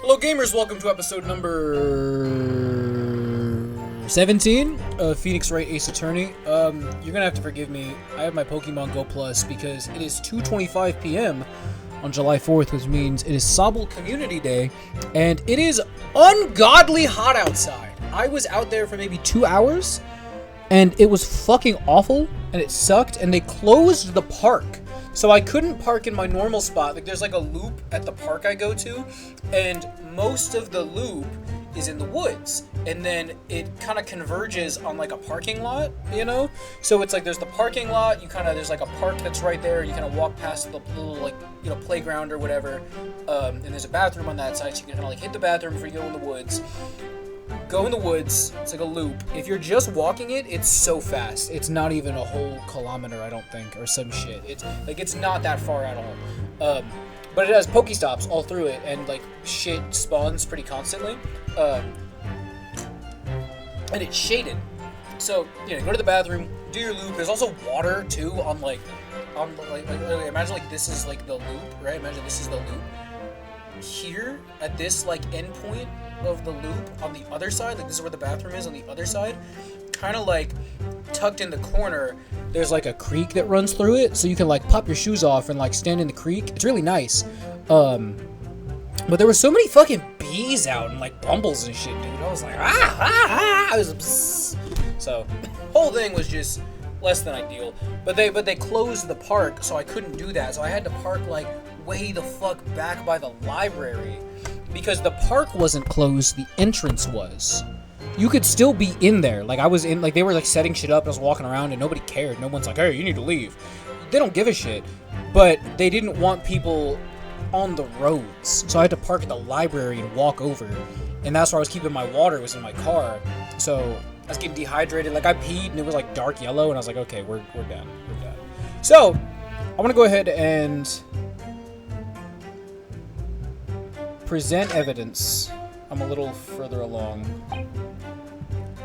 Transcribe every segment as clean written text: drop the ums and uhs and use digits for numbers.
Hello gamers, welcome to episode number 17 of Phoenix Wright Ace Attorney. You're gonna have to forgive me, I have my Pokemon Go Plus because it is 2:25 p.m. on July 4th, which means it is Sobble Community Day, and it is ungodly hot outside. I was out there for maybe 2 hours, and it was fucking awful, and it sucked, and they closed the park. So I couldn't park in my normal spot. Like, there's like a loop at the park I go to, and most of the loop is in the woods, and then it kind of converges on like a parking lot, you know? So it's like there's the parking lot, there's like a park that's right there, you kind of walk past the little, like, you know, playground or whatever, and there's a bathroom on that side, so you can kind of like hit the bathroom before you go in the woods. Go in the woods, it's like a loop. If you're just walking it, it's so fast. It's not even a whole kilometer, I don't think, or some shit. It's not that far at all. But it has Pokestops all through it, and like shit spawns pretty constantly. And it's shaded. So, you know, go to the bathroom, do your loop. There's also water too imagine like this is like the loop, right? Imagine this is the loop. Here at this like end point of the loop on the other side, like this is where the bathroom is on the other side, kind of like tucked in the corner, there's like a creek that runs through it, so you can like pop your shoes off and like stand in the creek. It's really nice. But there were so many fucking bees out and like bumbles and shit, dude. I was like, I was psst. So whole thing was just less than ideal. But they closed the park, so I couldn't do that. So I had to park like way the fuck back by the library. Because the park wasn't closed, the entrance was. You could still be in there. Like, I was in, like, they were, like, setting shit up, and I was walking around, and nobody cared. No one's like, hey, you need to leave. They don't give a shit. But they didn't want people on the roads. So I had to park at the library and walk over. And that's where I was keeping my water, was in my car. So I was getting dehydrated. Like, I peed, and it was, like, dark yellow, and I was like, okay, we're done. We're done. So, I want to go ahead and present evidence. I'm a little further along.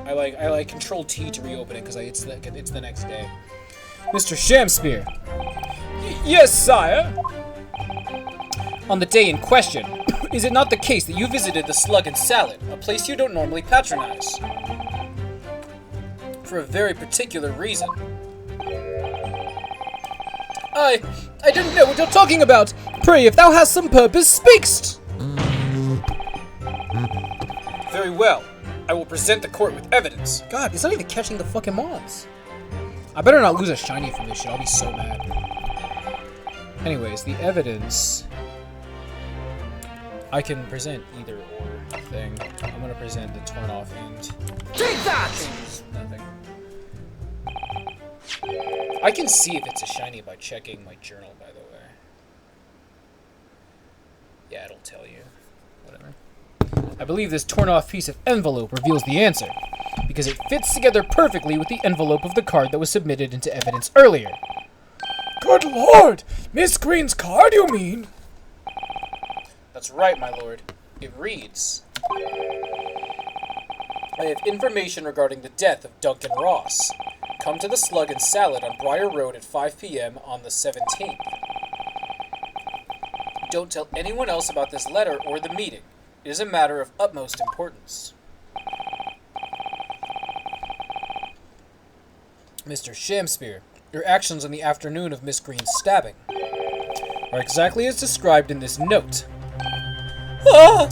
I like Control T to reopen it because it's the next day. Mr. Shamspear. Yes, sire. On the day in question, is it not the case that you visited the Slug and Salad, a place you don't normally patronize? For a very particular reason. I didn't know what you're talking about. Pray, if thou hast some purpose, speakst. Very well. I will present the court with evidence. God, he's not even catching the fucking moths. I better not lose a shiny from this shit. I'll be so mad. Anyways, the evidence. I can present either or thing. I'm gonna present the torn off end. Take that! Nothing. I can see if it's a shiny by checking my journal, by the way. Yeah, it'll tell you. Whatever. I believe this torn-off piece of envelope reveals the answer, because it fits together perfectly with the envelope of the card that was submitted into evidence earlier. Good lord! Miss Green's card, you mean? That's right, my lord. It reads, I have information regarding the death of Duncan Ross. Come to the Slug and Salad on Briar Road at 5 p.m. on the 17th. Don't tell anyone else about this letter or the meeting. It is a matter of utmost importance. Mr. Shamspear, your actions on the afternoon of Miss Green's stabbing are exactly as described in this note. Ah!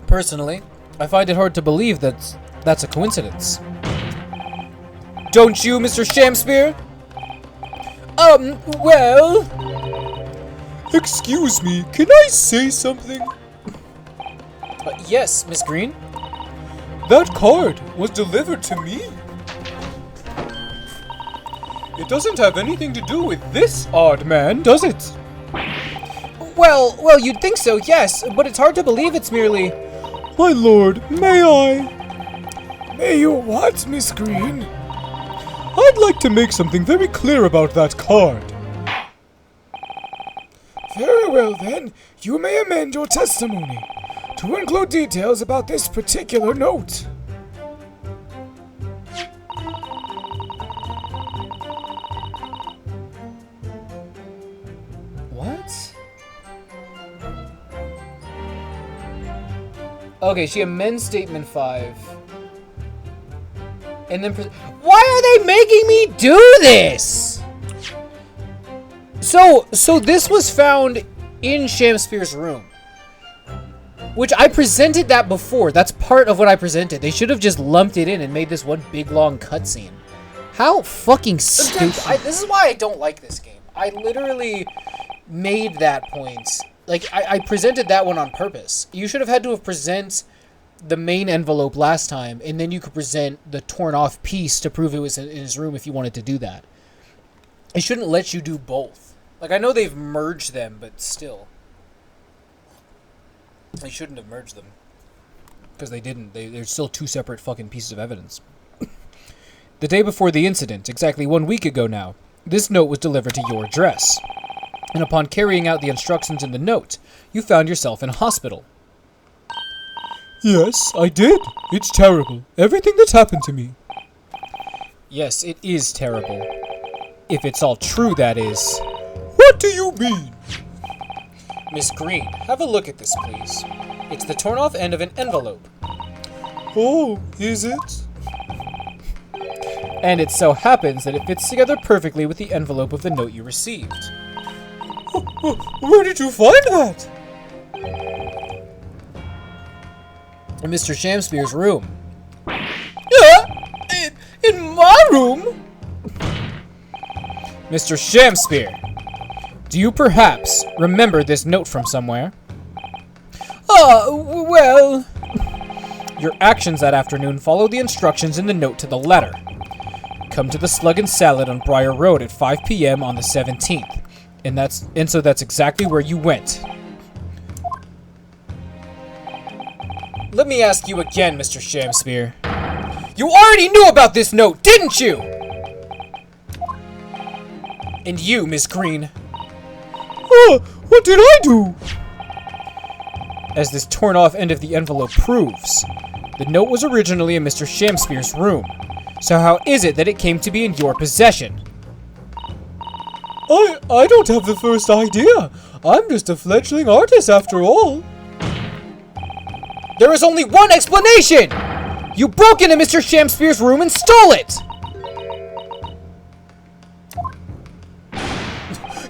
Personally, I find it hard to believe that that's a coincidence. Don't you, Mr. Shamspear? Well... Excuse me, can I say something? Yes, Miss Green. That card was delivered to me. It doesn't have anything to do with this odd man, does it? Well, you'd think so, yes, but it's hard to believe it's merely... My lord, may I? May you what, Miss Green? I'd like to make something very clear about that card. Very well then, you may amend your testimony to include details about this particular note. What? Okay, she amends statement 5. And then... Why are they making me do this? So this was found in Shamsphere's room. Which I presented that before. That's part of what I presented. They should have just lumped it in and made this one big long cutscene. How fucking stupid. This is why I don't like this game. I literally made that point. Like, I presented that one on purpose. You should have had to have present the main envelope last time, and then you could present the torn off piece to prove it was in his room if you wanted to do that. It shouldn't let you do both. Like, I know they've merged them, but still. They shouldn't have merged them. Because they didn't. They're still two separate fucking pieces of evidence. The day before the incident, exactly 1 week ago now, this note was delivered to your address. And upon carrying out the instructions in the note, you found yourself in a hospital. Yes, I did. It's terrible. Everything that's happened to me. Yes, it is terrible. If it's all true, that is. What do you mean? Miss Green, have a look at this, please. It's the torn off end of an envelope. Oh, is it? And it so happens that it fits together perfectly with the envelope of the note you received. Where did you find that? In Mr. Shamsphere's room. Yeah, in my room? Mr. Shamsphere, do you perhaps remember this note from somewhere? Well... Your actions that afternoon followed the instructions in the note to the letter. Come to the Slug and Salad on Briar Road at 5 p.m. on the 17th. And so that's exactly where you went. Let me ask you again, Mr. Shamsphere. You already knew about this note, didn't you? And you, Miss Green. What did I do? As this torn off end of the envelope proves, the note was originally in Mr. Shamsphere's room. So how is it that it came to be in your possession? I don't have the first idea. I'm just a fledgling artist after all. There is only one explanation! You broke into Mr. Shamsphere's room and stole it!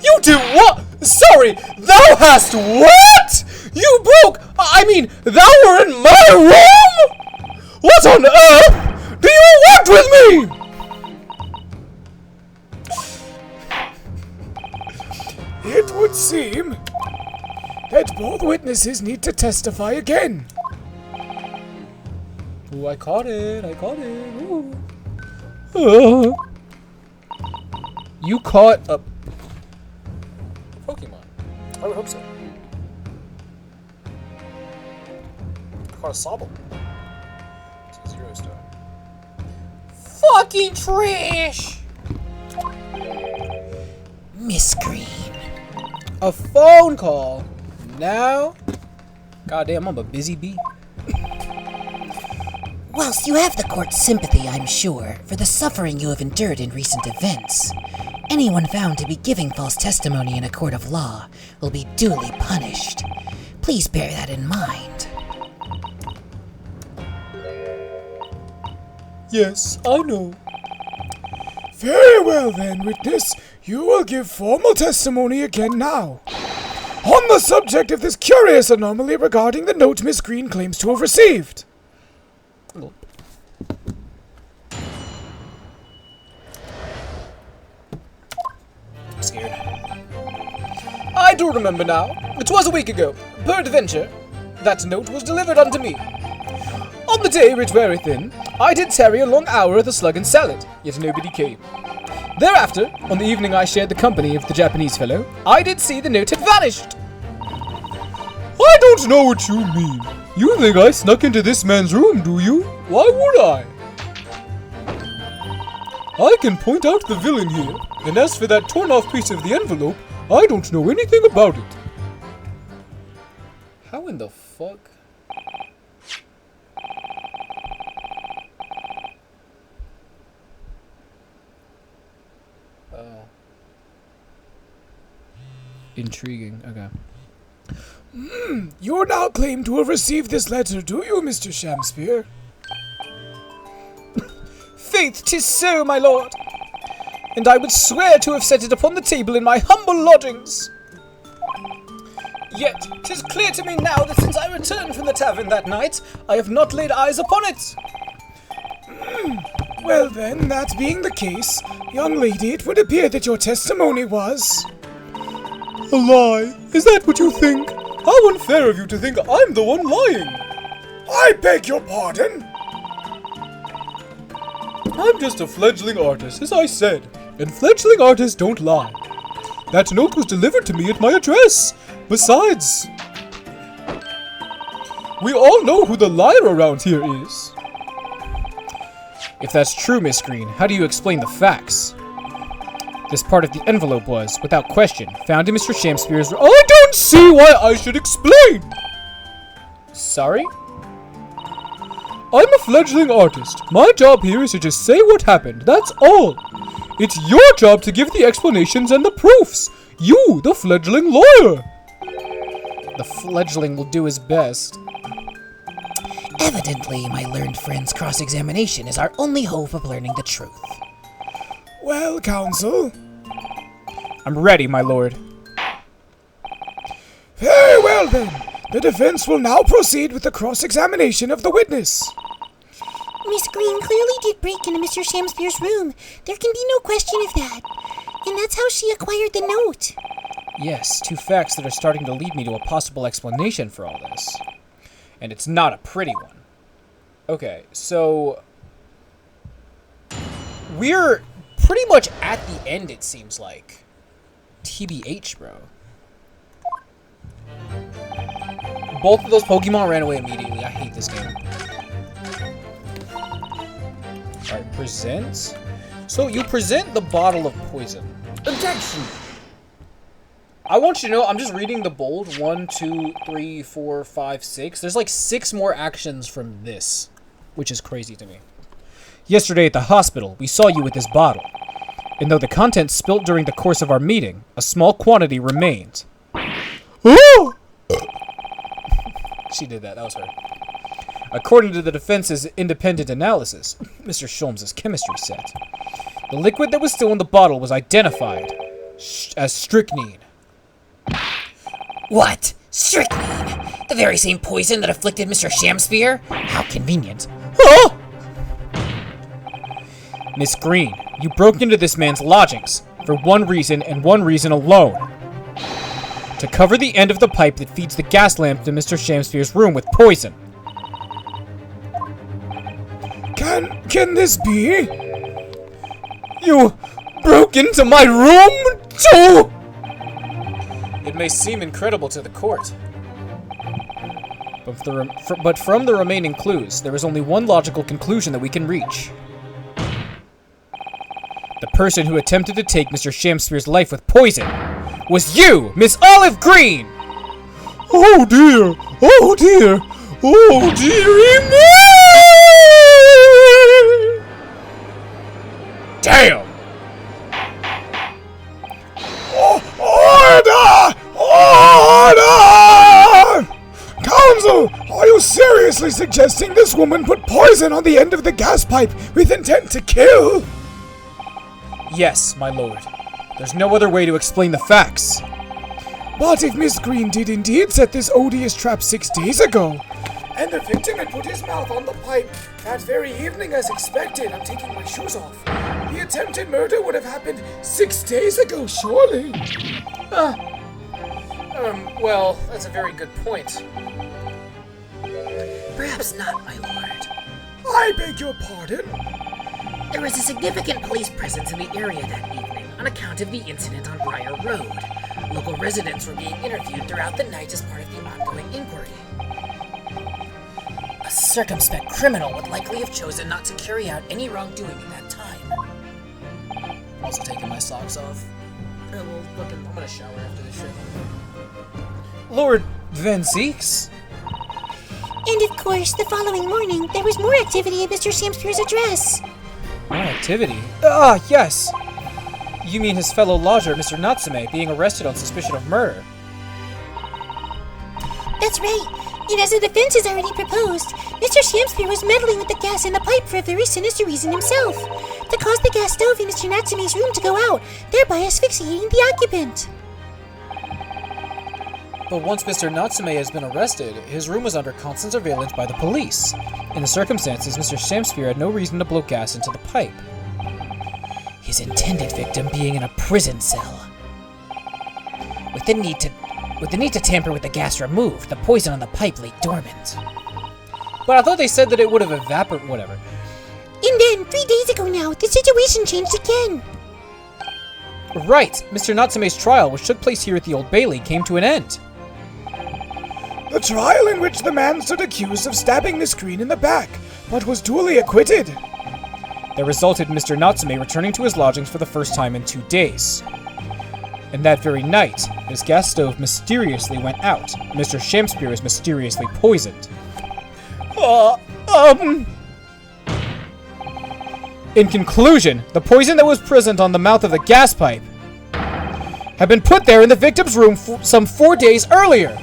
You did what? Sorry, thou hast what? You broke... thou were in my room? What on earth? Do you want with me? It would seem that both witnesses need to testify again. Ooh, I caught it. Ooh. You caught a Pokemon. I would hope so. I caught a Sobble. It's a 0 star. Fucking trash! Miss Green. A phone call. Now? Goddamn, I'm a busy bee. Whilst you have the court's sympathy, I'm sure, for the suffering you have endured in recent events, anyone found to be giving false testimony in a court of law will be duly punished. Please bear that in mind. Yes, I know. Very well then, witness. You will give formal testimony again now. On the subject of this curious anomaly regarding the note Miss Green claims to have received. I'm scared. I do remember now. It was a week ago. Peradventure, that note was delivered unto me. On the day writ wherein I did tarry a long hour at the Slug and Salad, yet nobody came. Thereafter, on the evening I shared the company of the Japanese fellow, I did see the note had vanished. I don't know what you mean. You think I snuck into this man's room, do you? Why would I? I can point out the villain here, and as for that torn-off piece of the envelope, I don't know anything about it. How in the fuck? Oh. Intriguing. Okay. You now claim to have received this letter, do you, Mr. Shamspear? Faith, 'tis so, my lord. And I would swear to have set it upon the table in my humble lodgings. Yet, 'tis clear to me now that since I returned from the tavern that night, I have not laid eyes upon it. Well then, that being the case, young lady, it would appear that your testimony was... A lie? Is that what you think? How unfair of you to think I'm the one lying. I beg your pardon? I'm just a fledgling artist, as I said, and fledgling artists don't lie. That note was delivered to me at my address. Besides, we all know who the liar around here is. If that's true, Miss Green, how do you explain the facts? This part of the envelope was, without question, found in Mr. Shamspear's... I don't see why I should explain! Sorry? I'm a fledgling artist. My job here is to just say what happened, that's all. It's your job to give the explanations and the proofs. You, the fledgling lawyer. The fledgling will do his best. Evidently, my learned friend's cross-examination is our only hope of learning the truth. Well, counsel. I'm ready, my lord. Very well then. The defense will now proceed with the cross-examination of the witness. Miss Green clearly did break into Mr. Shamspear's room. There can be no question of that. And that's how she acquired the note. Yes, two facts that are starting to lead me to a possible explanation for all this. And it's not a pretty one. Okay, so... we're pretty much at the end, it seems like. TBH, bro. Both of those Pokemon ran away immediately. I hate this game. Alright, present. So you present the bottle of poison. Objection! I want you to know, I'm just reading the bold. 1, 2, 3, 4, 5, 6. There's like 6 more actions from this, which is crazy to me. Yesterday at the hospital, we saw you with this bottle. And though the contents spilt during the course of our meeting, a small quantity remained. Oh! She did that. That was her. According to the defense's independent analysis, Mr. Sholmes' chemistry set, the liquid that was still in the bottle was identified as strychnine. What? Strychnine? The very same poison that afflicted Mr. Shamspear? How convenient. Oh! Miss Green, you broke into this man's lodgings for one reason and one reason alone. To cover the end of the pipe that feeds the gas lamp to Mr. Shamspear's room with poison. Can this be? You broke into my room too? It may seem incredible to the court. But from the remaining clues, there is only one logical conclusion that we can reach. The person who attempted to take Mr. Shamspear's life with poison was you, Miss Olive Green! Oh dear! Oh dear! Oh dearie me! Damn! Order! Order! Counsel, are you seriously suggesting this woman put poison on the end of the gas pipe with intent to kill? Yes, my lord. There's no other way to explain the facts. But if Miss Green did indeed set this odious trap 6 days ago, and the victim had put his mouth on the pipe that very evening as expected, I'm taking my shoes off, the attempted murder would have happened 6 days ago, surely. Well, that's a very good point. Perhaps not, my lord. I beg your pardon? There was a significant police presence in the area that evening on account of the incident on Briar Road. Local residents were being interviewed throughout the night as part of the ongoing inquiry. A circumspect criminal would likely have chosen not to carry out any wrongdoing at that time. Also taking my socks off. I'm gonna shower after this shit. Lord Van Zeeks? And of course, the following morning, there was more activity at Mr. Shamspear's address. More activity? Ah, yes! You mean his fellow lodger, Mr. Natsume, being arrested on suspicion of murder. That's right. And as the defense has already proposed, Mr. Shamspear was meddling with the gas in the pipe for a very sinister reason himself. To cause the gas stove in Mr. Natsume's room to go out, thereby asphyxiating the occupant. But once Mr. Natsume has been arrested, his room was under constant surveillance by the police. In the circumstances, Mr. Shamspear had no reason to blow gas into the pipe. His intended victim being in a prison cell. With the need to tamper with the gas removed, the poison on the pipe lay dormant. But I thought they said that it would have evaporated, whatever. And then, 3 days ago now, the situation changed again. Right, Mr. Natsume's trial, which took place here at the Old Bailey, came to an end. The trial in which the man stood accused of stabbing Miss Green in the back, but was duly acquitted. That resulted in Mr. Natsume returning to his lodgings for the first time in 2 days. And that very night, his gas stove mysteriously went out. Mr. Shamspear is mysteriously poisoned. In conclusion, the poison that was present on the mouth of the gas pipe had been put there in the victim's room some 4 days earlier.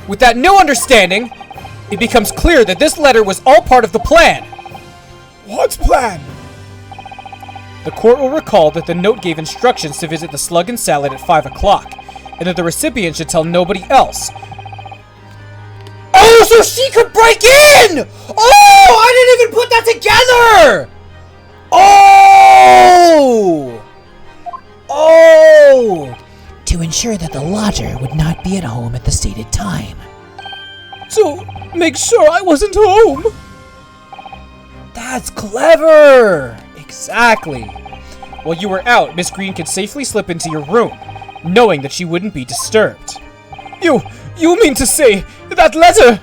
With that new understanding, it becomes clear that this letter was all part of the plan. What plan? The court will recall that the note gave instructions to visit the Slug and Salad at 5 o'clock, and that the recipient should tell nobody else. Oh, so she could break in! Oh, I didn't even put that together! Oh! To ensure that the lodger would not be at home at the stated time. To make sure I wasn't home. That's clever! Exactly. While you were out, Miss Green could safely slip into your room, knowing that she wouldn't be disturbed. You mean to say that letter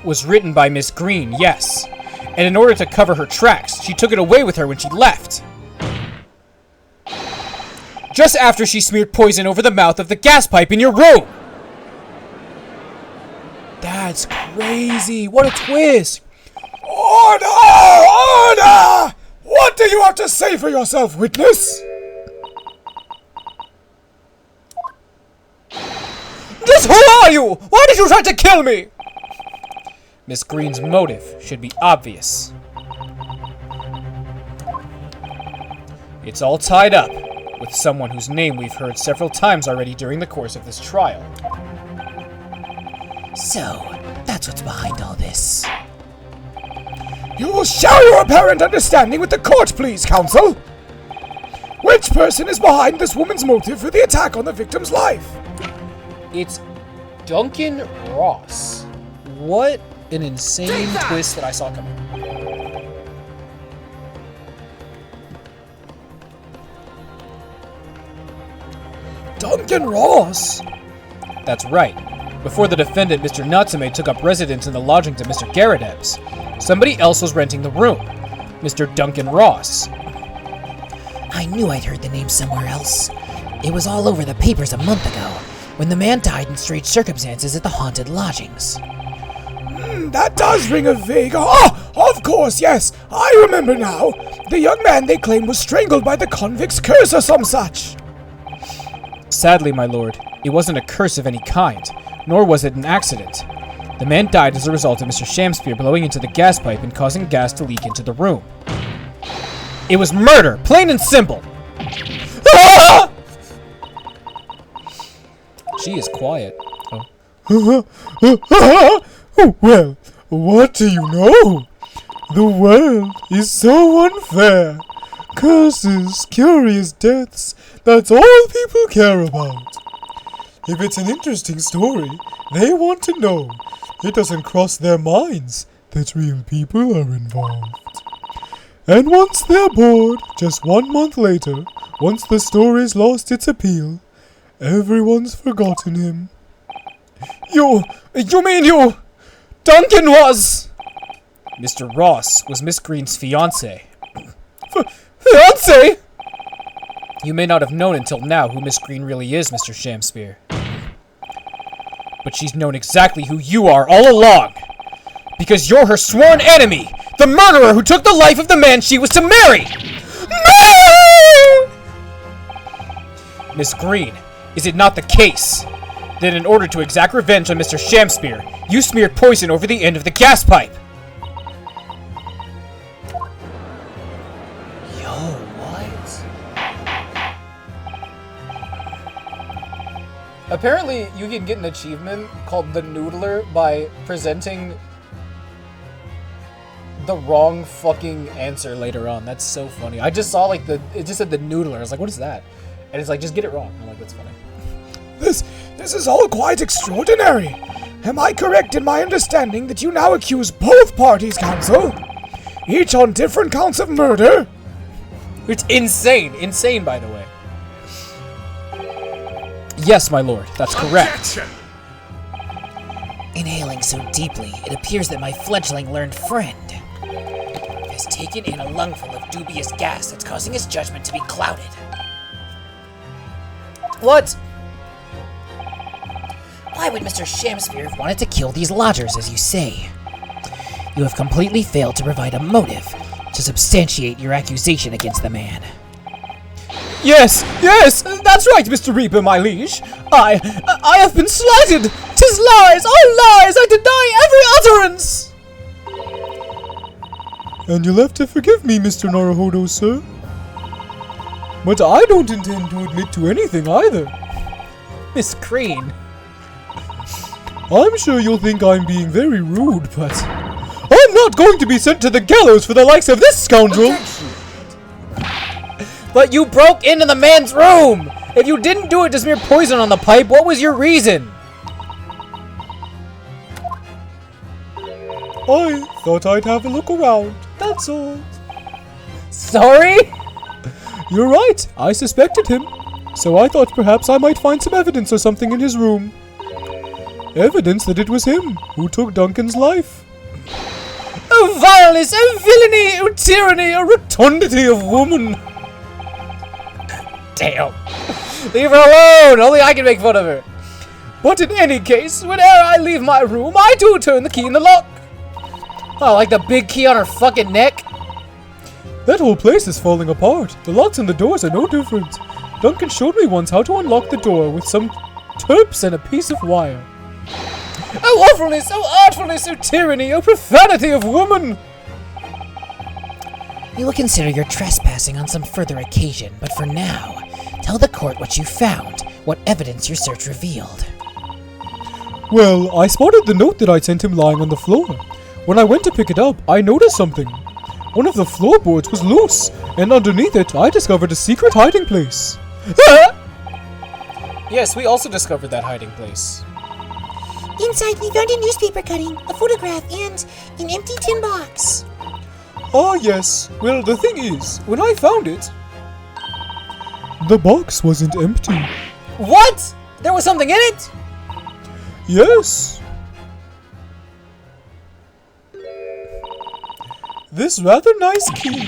was written by Miss Green, yes. And in order to cover her tracks, she took it away with her when she left. Just after she smeared poison over the mouth of the gas pipe in your room! That's crazy! What a twist! Order! Order! What do you have to say for yourself, witness? Just who are you? Why did you try to kill me? Miss Green's motive should be obvious. It's all tied up with someone whose name we've heard several times already during the course of this trial. So, that's what's behind all this. You will share your apparent understanding with the court, please, counsel. Which person is behind this woman's motive for the attack on the victim's life? It's Duncan Ross. What an insane twist that I saw coming. Duncan Ross? That's right. Before the defendant, Mr. Natsume, took up residence in the lodgings of Mr. Garadeb's, somebody else was renting the room. Mr. Duncan Ross. I knew I'd heard the name somewhere else. It was all over the papers a month ago, when the man died in strange circumstances at the haunted lodgings. That does ring a vague... Oh, of course, yes. I remember now. The young man they claim was strangled by the convict's curse or some such. Sadly, my lord, it wasn't a curse of any kind, nor was it an accident. The man died as a result of Mr. Shamspear blowing into the gas pipe and causing gas to leak into the room. It was murder, plain and simple. Ah! She is quiet. Well, what do you know? The world is so unfair. Curses, curious deaths, that's all people care about. If it's an interesting story, they want to know. It doesn't cross their minds that real people are involved. And once they're bored, just 1 month later, once the story's lost its appeal, everyone's forgotten him. You mean you... Duncan was... Mr. Ross was Miss Green's fiancé. Fiancé? You may not have known until now who Miss Green really is, Mr. Shamspear. But she's known exactly who you are all along. Because you're her sworn enemy, the murderer who took the life of the man she was to marry! Miss Green, is it not the case that in order to exact revenge on Mr. Shamspear, you smeared poison over the end of the gas pipe? Yo, what? Apparently, you can get an achievement called the Noodler by presenting the wrong fucking answer later on. That's so funny. I just saw like it just said the Noodler. I was like, what is that? And it's like, just get it wrong. I'm like, that's funny. This is all quite extraordinary. Am I correct in my understanding that you now accuse both parties, counsel? Each on different counts of murder? It's insane. Insane, by the way. Yes, my lord. That's correct. Inhaling so deeply, it appears that my fledgling learned friend has taken in a lungful of dubious gas that's causing his judgment to be clouded. What? Why would Mr. Shamspear have wanted to kill these lodgers, as you say? You have completely failed to provide a motive to substantiate your accusation against the man. Yes, that's right, Mr. Reaper, my liege. I have been slighted. 'Tis lies, all lies. I deny every utterance. And you'll have to forgive me, Mr. Naruhodo, sir. But I don't intend to admit to anything either. Miss Green. I'm sure you'll think I'm being very rude, but I'm not going to be sent to the gallows for the likes of this scoundrel. But you broke into the man's room. If you didn't do it to smear poison on the pipe, what was your reason? I thought I'd have a look around, that's all. Sorry? You're right, I suspected him. So I thought perhaps I might find some evidence or something in his room. Evidence that it was him who took Duncan's life. Oh vileness, oh villainy, oh tyranny, oh rotundity of woman. Damn. Leave her alone, only I can make fun of her. But in any case, whenever I leave my room, I do turn the key in the lock. Oh, like the big key on her fucking neck? That whole place is falling apart. The locks on the doors are no different. Duncan showed me once how to unlock the door with some terps and a piece of wire. Oh awfulness, oh artfulness, oh tyranny, oh profanity of woman! We will consider your trespassing on some further occasion, but for now, tell the court what you found, what evidence your search revealed. Well, I spotted the note that I sent him lying on the floor. When I went to pick it up, I noticed something. One of the floorboards was loose, and underneath it, I discovered a secret hiding place. Yes, we also discovered that hiding place. Inside, we found a newspaper cutting, a photograph, and an empty tin box. Ah, yes. Well, the thing is, when I found it, the box wasn't empty. What? There was something in it? Yes. This rather nice key.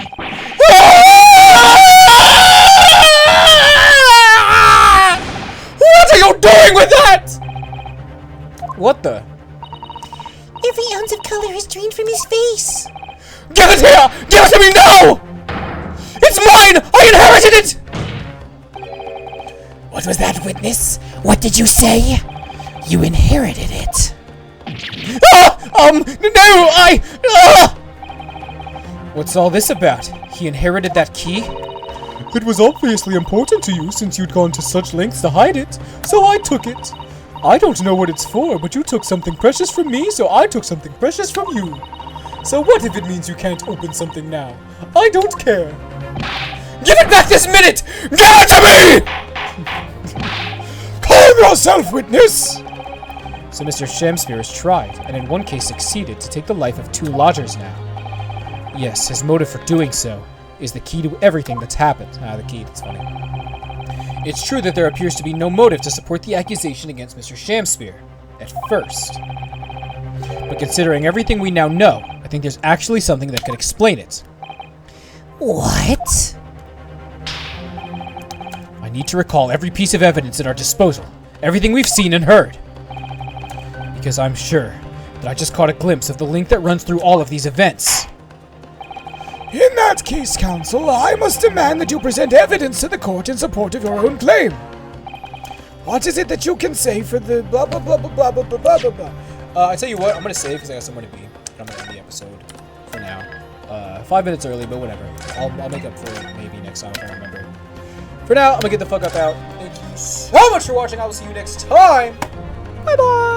What are you doing with that? What the? Every ounce of color is drained from his face. Give it here! Give it to me now! It's mine! I inherited it! What was that, witness? What did you say? You inherited it. No, What's all this about? He inherited that key? It was obviously important to you since you'd gone to such lengths to hide it, so I took it. I don't know what it's for, but you took something precious from me, so I took something precious from you. So what if it means you can't open something now? I don't care. Give it back this minute! Give it to me! Calm yourself, witness! So Mr. Shamspear has tried, and in one case succeeded, to take the life of 2 lodgers now. Yes, his motive for doing so is the key to everything that's happened. The key, that's funny. It's true that there appears to be no motive to support the accusation against Mr. Shamspear, at first. But considering everything we now know, I think there's actually something that could explain it. What? I need to recall every piece of evidence at our disposal, everything we've seen and heard. Because I'm sure that I just caught a glimpse of the link that runs through all of these events. In that case, counsel, I must demand that you present evidence to the court in support of your own claim. What is it that you can say for the blah blah blah blah blah blah blah blah blah? I tell you what, I'm gonna save because I got somewhere to be. I'm gonna end the episode for now. 5 minutes early, but whatever. I'll make up for it maybe next time if I remember. For now, I'm gonna get the fuck up out. Thank you so much for watching. I will see you next time. Bye bye.